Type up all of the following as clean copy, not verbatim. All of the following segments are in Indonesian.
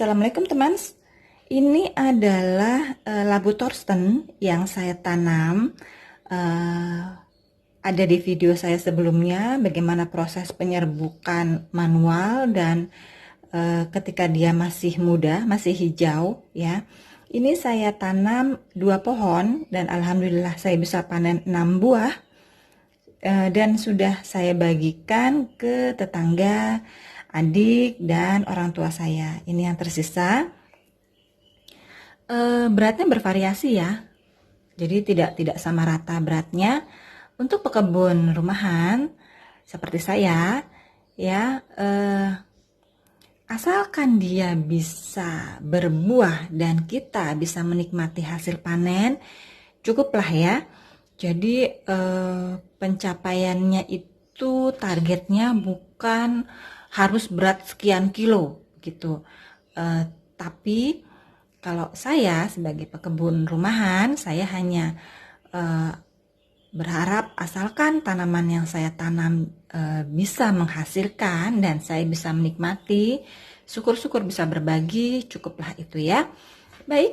Assalamualaikum teman. Ini adalah labu Thorsten yang saya tanam. Ada di video saya sebelumnya bagaimana proses penyerbukan manual dan ketika dia masih muda, masih hijau ya. Ini saya tanam 2 pohon dan alhamdulillah saya bisa panen 6 buah. Dan sudah saya bagikan ke tetangga, adik, dan orang tua saya. Ini yang tersisa. Beratnya bervariasi ya, jadi tidak sama rata beratnya. Untuk pekebun rumahan seperti saya, ya, asalkan dia bisa berbuah dan kita bisa menikmati hasil panen, cukuplah ya. Jadi pencapaiannya itu targetnya bukan harus berat sekian kilo gitu. Tapi kalau saya sebagai pekebun rumahan, saya hanya berharap asalkan tanaman yang saya tanam bisa menghasilkan dan saya bisa menikmati, syukur-syukur bisa berbagi, cukuplah itu ya. Baik,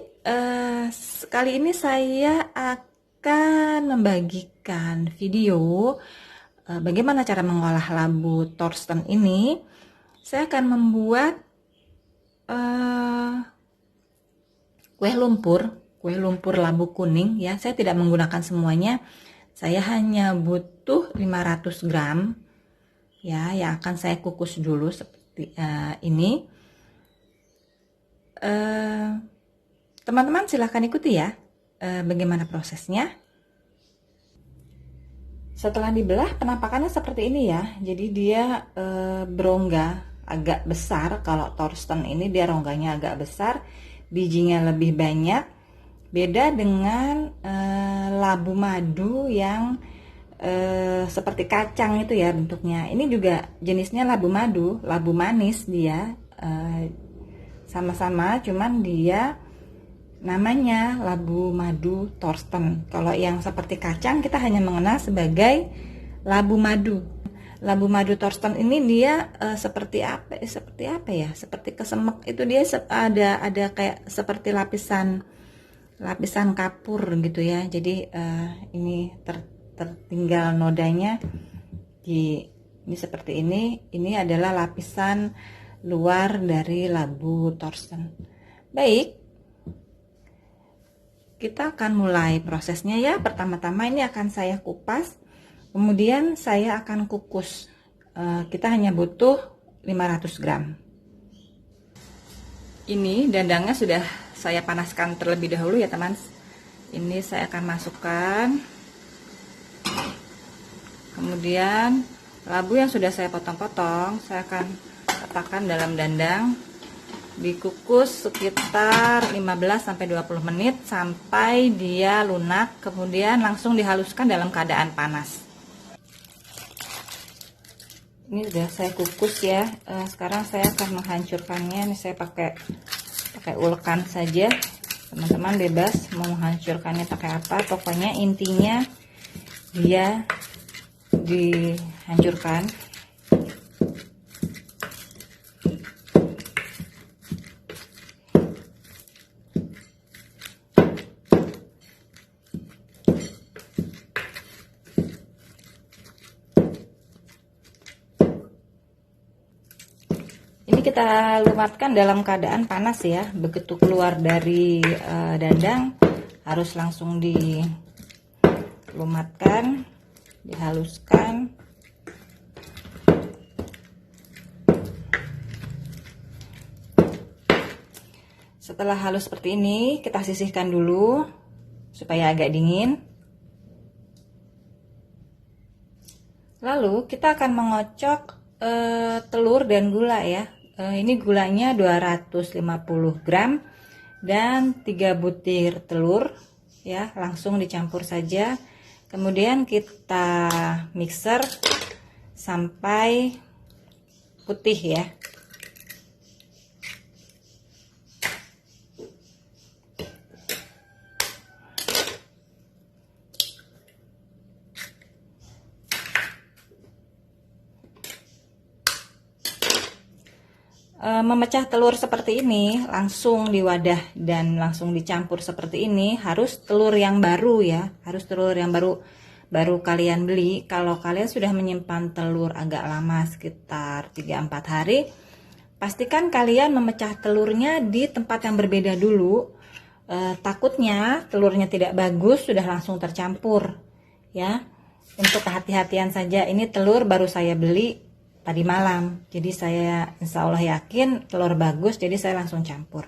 kali ini saya akan membagikan video bagaimana cara mengolah labu Thorsten ini. Saya akan membuat kue lumpur labu kuning ya. Saya tidak menggunakan semuanya. Saya hanya butuh 500 gram ya, yang akan saya kukus dulu seperti ini. Teman-teman silahkan ikuti ya bagaimana prosesnya. Setelah dibelah, penampakannya seperti ini ya. Jadi dia berongga agak besar. Kalau Thorsten ini dia rongganya agak besar, bijinya lebih banyak. Beda dengan labu madu yang seperti kacang itu ya bentuknya. Ini juga jenisnya labu madu, labu manis dia. Sama-sama, cuman dia namanya labu madu Thorsten. Kalau yang seperti kacang kita hanya mengenal sebagai labu madu. Labu madu Thorsten ini dia seperti apa ya? Seperti kesemek itu, dia ada kayak seperti lapisan kapur gitu ya. Jadi ini tertinggal nodanya ini seperti ini. Ini adalah lapisan luar dari labu Thorsten. Baik, kita akan mulai prosesnya ya. Pertama-tama ini akan saya kupas, kemudian saya akan kukus. Kita hanya butuh 500 gram. Ini dandangnya sudah saya panaskan terlebih dahulu ya teman. Ini saya akan masukkan. Kemudian labu yang sudah saya potong-potong saya akan letakkan dalam dandang. Dikukus sekitar 15-20 menit sampai dia lunak, kemudian langsung dihaluskan dalam keadaan panas. Ini sudah saya kukus ya. Sekarang saya akan menghancurkannya. Ini saya pakai ulekan saja. Teman-teman bebas mau menghancurkannya pakai apa, pokoknya intinya dia dihancurkan. Ini kita lumatkan dalam keadaan panas ya. Begitu keluar dari dandang harus langsung dilumatkan, dihaluskan. Setelah halus seperti ini, kita sisihkan dulu supaya agak dingin. Lalu kita akan mengocok telur dan gula ya. Ini gulanya 250 gram dan 3 butir telur ya, langsung dicampur saja. Kemudian kita mixer sampai putih ya. memecah telur seperti ini langsung di wadah dan langsung dicampur seperti ini, harus telur yang baru ya, harus telur yang baru kalian beli. Kalau kalian sudah menyimpan telur agak lama sekitar 3-4 hari, pastikan kalian memecah telurnya di tempat yang berbeda dulu. Takutnya telurnya tidak bagus sudah langsung tercampur ya. Untuk kehati-hatian saja, ini telur baru saya beli tadi malam, jadi saya insya Allah yakin telur bagus, jadi saya langsung campur.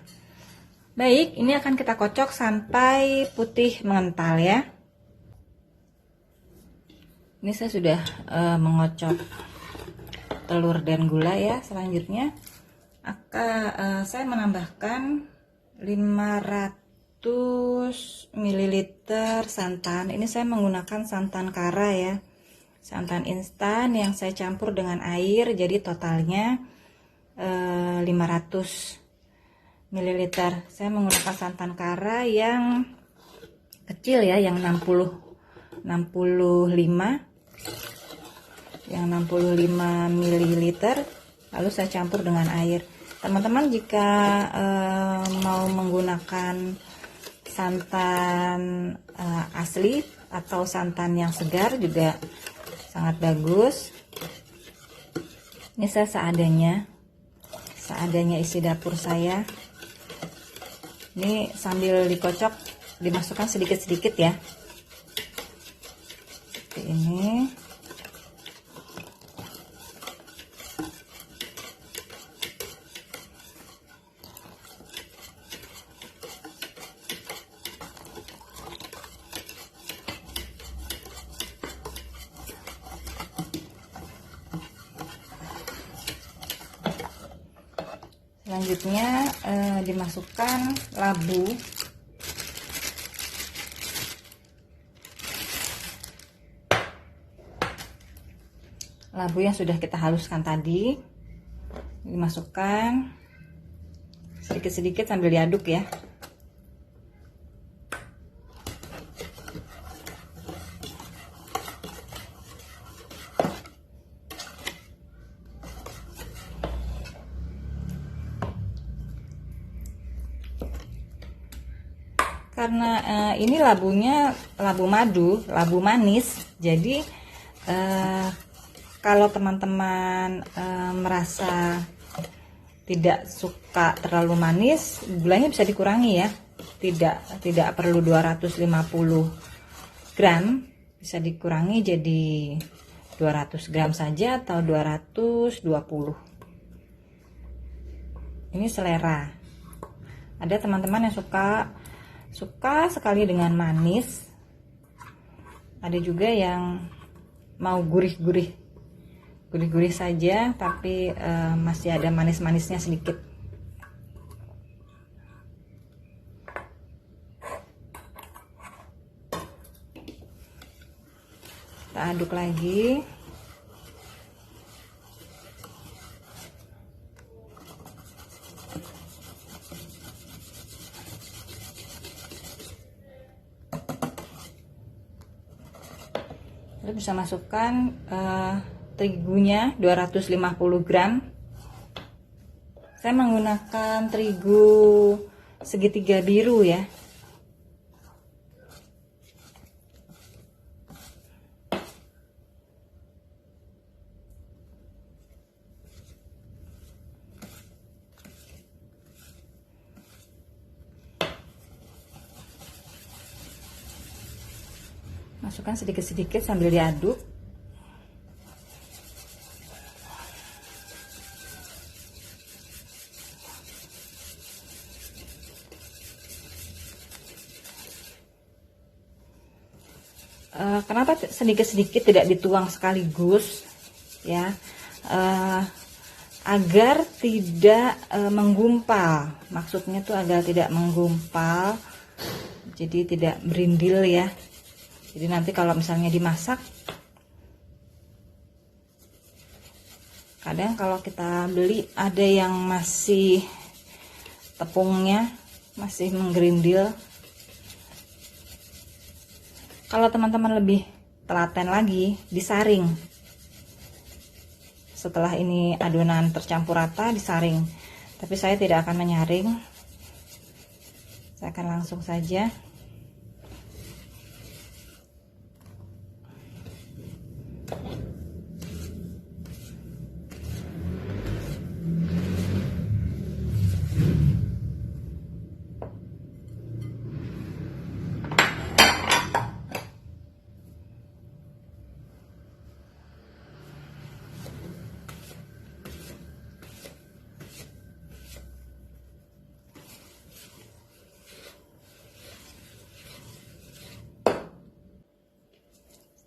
Baik, ini akan kita kocok sampai putih mengental ya. Ini saya sudah mengocok telur dan gula ya. Selanjutnya saya menambahkan 500 ml santan. Ini saya menggunakan santan kara ya, santan instan yang saya campur dengan air, jadi totalnya 500 ml. Saya menggunakan santan kara yang kecil ya, yang 65 ml, lalu saya campur dengan air. Teman-teman jika mau menggunakan santan asli atau santan yang segar juga sangat bagus. Ini saya seadanya isi dapur saya. Ini sambil dikocok dimasukkan sedikit-sedikit ya, seperti ini. Selanjutnya dimasukkan labu. Labu yang sudah kita haluskan tadi dimasukkan sedikit-sedikit sambil diaduk ya. Karena ini labunya labu madu, labu manis, jadi kalau teman-teman merasa tidak suka terlalu manis, gulanya bisa dikurangi ya. Tidak perlu 250 gram, bisa dikurangi jadi 200 gram saja atau 220. Ini selera. Ada teman-teman yang suka sekali dengan manis, ada juga yang mau gurih-gurih saja tapi masih ada manis-manisnya sedikit. Kita aduk lagi. Lalu bisa masukkan terigunya 250 gram. Saya menggunakan terigu segitiga biru ya. Masukkan sedikit-sedikit sambil diaduk. Kenapa sedikit-sedikit tidak dituang sekaligus ya, agar tidak menggumpal, maksudnya tuh agar tidak menggumpal, jadi tidak berindil ya. Jadi nanti kalau misalnya dimasak, kadang kalau kita beli ada yang masih tepungnya masih menggerindil. Kalau teman-teman lebih telaten lagi, disaring. Setelah ini adonan tercampur rata, disaring. Tapi saya tidak akan menyaring, saya akan langsung saja.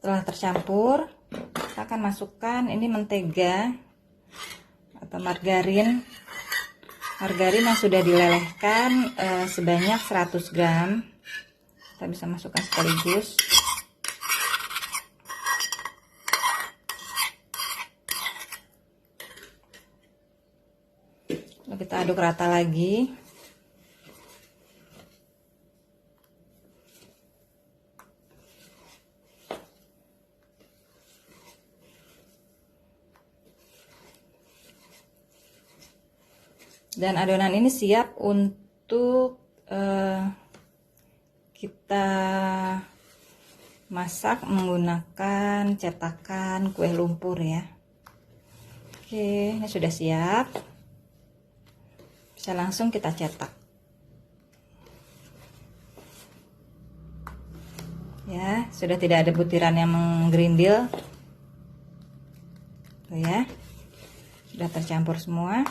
Setelah tercampur, kita akan masukkan ini mentega atau margarin. Margarin yang sudah dilelehkan sebanyak 100 gram. Kita bisa masukkan sekaligus. Lalu kita aduk rata lagi. Dan adonan ini siap untuk kita masak menggunakan cetakan kue lumpur ya. Oke, ini sudah siap. Bisa langsung kita cetak. Ya, sudah tidak ada butiran yang menggerindil. Tuh ya. Sudah tercampur semua.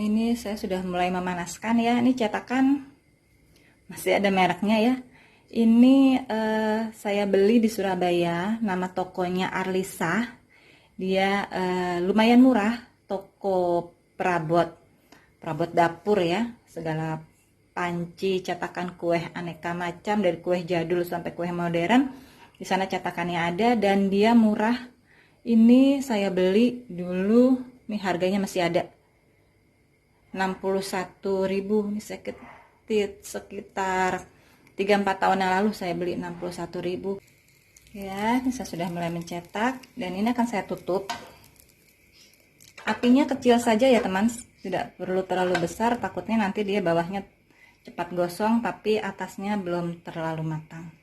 Ini saya sudah mulai memanaskan ya. Ini cetakan masih ada mereknya ya. Ini saya beli di Surabaya. Nama tokonya Arlisa. Dia lumayan murah. Toko perabot dapur ya. Segala panci cetakan kue aneka macam, dari kue jadul sampai kue modern. Di sana cetakannya ada dan dia murah. Ini saya beli dulu. Nih harganya masih ada. 61.000, ini sekitar 3-4 tahun yang lalu saya beli 61.000 ya. Ini saya sudah mulai mencetak dan ini akan saya tutup. Apinya kecil saja ya teman, tidak perlu terlalu besar, takutnya nanti dia bawahnya cepat gosong tapi atasnya belum terlalu matang.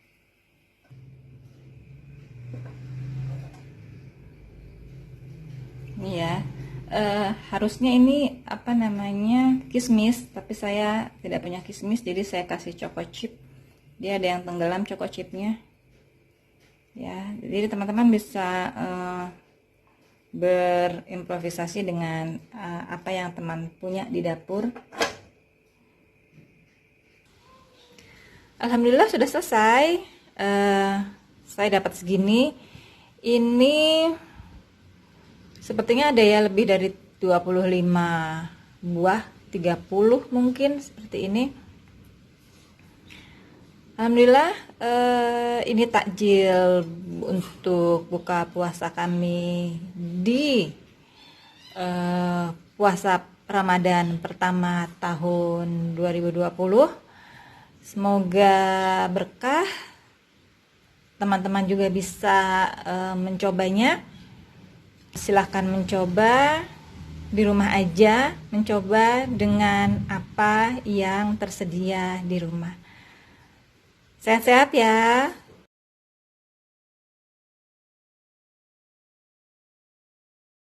Ini ya. Harusnya ini apa namanya kismis, tapi saya tidak punya kismis, jadi saya kasih choco chip. Dia ada yang tenggelam choco chipnya ya. Jadi teman-teman bisa berimprovisasi dengan apa yang teman punya di dapur. Alhamdulillah sudah selesai. Saya dapat segini. Ini sepertinya ada ya lebih dari 25 buah, 30 mungkin seperti ini. Alhamdulillah ini takjil untuk buka puasa kami di puasa Ramadan pertama tahun 2020. Semoga berkah. Teman-teman juga bisa mencobanya. Silahkan mencoba di rumah aja, mencoba dengan apa yang tersedia di rumah. Sehat-sehat ya.